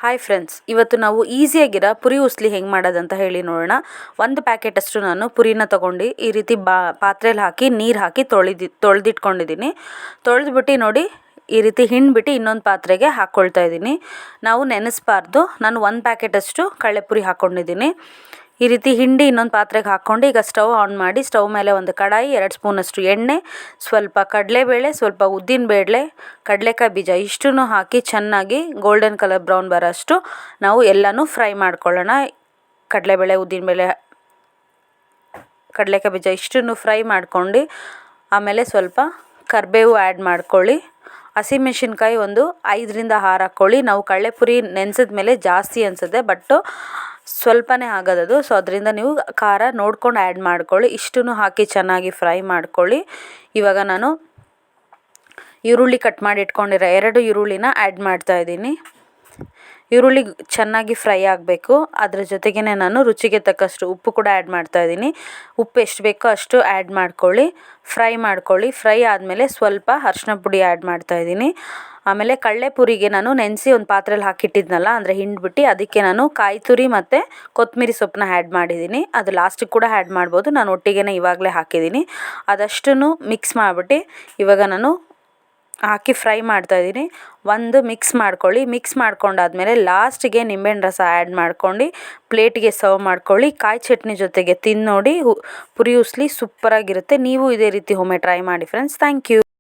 Hi friends, ಇವತ್ತು ನಾವು ಈಸಿಯಾಗಿರೋ ಪುರಿ ಉಸ್ಲಿ ಹೆಂಗೆ ಮಾಡೋದಂತ ಹೇಳಿ ನೋಡೋಣ. ಒಂದು ಪ್ಯಾಕೆಟಷ್ಟು ನಾನು ಪುರಿನ ತೊಗೊಂಡು ಈ ರೀತಿ ಪಾತ್ರೆಯಲ್ಲಿ ಹಾಕಿ ನೀರು ಹಾಕಿ ತೊಳೆದಿಟ್ಕೊಂಡಿದ್ದೀನಿ. ತೊಳೆದ್ಬಿಟ್ಟು ನೋಡಿ, ಈ ರೀತಿ ಹಿಂಡ್ಬಿಟ್ಟು ಇನ್ನೊಂದು ಪಾತ್ರೆಗೆ ಹಾಕ್ಕೊಳ್ತಾ ಇದ್ದೀನಿ. ನಾವು ನೆನೆಸಬಾರ್ದು. ನಾನು ಒಂದು ಪ್ಯಾಕೆಟಷ್ಟು ಕಡಲೆಪುರಿ ಹಾಕ್ಕೊಂಡಿದ್ದೀನಿ. ಈ ರೀತಿ ಹಿಂಡಿ ಇನ್ನೊಂದು ಪಾತ್ರೆಗೆ ಹಾಕ್ಕೊಂಡು ಈಗ ಸ್ಟವ್ ಆನ್ ಮಾಡಿ, ಸ್ಟವ್ ಮೇಲೆ ಒಂದು ಕಡಾಯಿ, 2 ಸ್ಪೂನಷ್ಟು ಎಣ್ಣೆ, ಸ್ವಲ್ಪ ಕಡಲೆಬೇಳೆ, ಸ್ವಲ್ಪ ಉದ್ದಿನಬೇಳೆ, ಕಡಲೆಕಾಯಿ ಬೀಜ ಇಷ್ಟನ್ನು ಹಾಕಿ ಚೆನ್ನಾಗಿ ಗೋಲ್ಡನ್ ಕಲರ್ ಬ್ರೌನ್ ಬರೋಷ್ಟು ನಾವು ಎಲ್ಲನೂ ಫ್ರೈ ಮಾಡ್ಕೊಳ್ಳೋಣ. ಕಡಲೆಬೇಳೆ, ಉದ್ದಿನಬೇಳೆ, ಕಡಲೆಕಾಯಿ ಬೀಜ ಇಷ್ಟನ್ನು ಫ್ರೈ ಮಾಡ್ಕೊಂಡು ಆಮೇಲೆ ಸ್ವಲ್ಪ ಕರಿಬೇವು ಆ್ಯಡ್ ಮಾಡ್ಕೊಳ್ಳಿ. ಹಸಿಮೆಣಸಿನ್ಕಾಯಿ ಒಂದು 5ರಿಂದ 6 ಹಾಕ್ಕೊಳ್ಳಿ. ನಾವು ಕಡಲೆಪುರಿ ನೆನೆಸಿದ ಮೇಲೆ ಜಾಸ್ತಿ ಅನಿಸುತ್ತೆ, ಬಟ್ಟು ಸ್ವಲ್ಪನೇ ಆಗೋದದು. ಸೊ ಅದರಿಂದ ನೀವು ಖಾರ ನೋಡ್ಕೊಂಡು ಆ್ಯಡ್ ಮಾಡ್ಕೊಳ್ಳಿ. ಇಷ್ಟನ್ನು ಹಾಕಿ ಚೆನ್ನಾಗಿ ಫ್ರೈ ಮಾಡ್ಕೊಳ್ಳಿ. ಇವಾಗ ನಾನು ಈರುಳ್ಳಿ ಕಟ್ ಮಾಡಿ ಇಟ್ಕೊಂಡಿರೋ 2 ಈರುಳ್ಳಿನ ಆ್ಯಡ್ ಮಾಡ್ತಾಯಿದ್ದೀನಿ. ಈರುಳ್ಳಿ ಚೆನ್ನಾಗಿ ಫ್ರೈ ಆಗಬೇಕು. ಅದ್ರ ಜೊತೆಗೇ ನಾನು ರುಚಿಗೆ ತಕ್ಕಷ್ಟು ಉಪ್ಪು ಕೂಡ ಆ್ಯಡ್ ಮಾಡ್ತಾಯಿದ್ದೀನಿ. ಉಪ್ಪು ಎಷ್ಟು ಬೇಕೋ ಅಷ್ಟು ಆ್ಯಡ್ ಮಾಡ್ಕೊಳ್ಳಿ. ಫ್ರೈ ಮಾಡ್ಕೊಳ್ಳಿ. ಫ್ರೈ ಆದಮೇಲೆ ಸ್ವಲ್ಪ ಅರಿಶಿನ ಪುಡಿ ಆ್ಯಡ್ ಮಾಡ್ತಾಯಿದ್ದೀನಿ. ಆಮೇಲೆ ಕಡಲೆಪುರಿಗೆ ನಾನು ನೆನೆಸಿ ಒಂದು ಪಾತ್ರೆಯಲ್ಲಿ ಹಾಕಿಟ್ಟಿದ್ನಲ್ಲ, ಅಂದರೆ ಹಿಂಡ್ಬಿಟ್ಟು ಅದಕ್ಕೆ ನಾನು ಕಾಯಿ ತುರಿ ಮತ್ತು ಕೊತ್ತಂಬರಿ ಸೊಪ್ಪನ್ನ ಆ್ಯಡ್ ಮಾಡಿದ್ದೀನಿ. ಅದು ಲಾಸ್ಟಿಗೆ ಕೂಡ ಆ್ಯಡ್ ಮಾಡ್ಬೋದು. ನಾನು ಒಟ್ಟಿಗೆ ಇವಾಗಲೇ ಹಾಕಿದ್ದೀನಿ. ಅದಷ್ಟನ್ನು ಮಿಕ್ಸ್ ಮಾಡಿಬಿಟ್ಟು ಇವಾಗ ನಾನು ಹಾಕಿ ಫ್ರೈ ಮಾಡ್ತಾಯಿದ್ದೀನಿ. ಒಂದು ಮಿಕ್ಸ್ ಮಾಡ್ಕೊಳ್ಳಿ. ಮಿಕ್ಸ್ ಮಾಡ್ಕೊಂಡಾದ್ಮೇಲೆ ಲಾಸ್ಟಿಗೆ ನಿಂಬೆಹಣ್ಣು ರಸ ಆ್ಯಡ್ ಮಾಡ್ಕೊಂಡು ಪ್ಲೇಟಿಗೆ ಸರ್ವ್ ಮಾಡ್ಕೊಳ್ಳಿ. ಕಾಯಿ ಚಟ್ನಿ ಜೊತೆಗೆ ತಿಂದು ನೋಡಿ. ಪುರಿ ಉಸ್ಲಿ ಸೂಪರಾಗಿರುತ್ತೆ. ನೀವು ಇದೇ ರೀತಿ ಒಮ್ಮೆ ಟ್ರೈ ಮಾಡಿ ಫ್ರೆಂಡ್ಸ್. Thank you.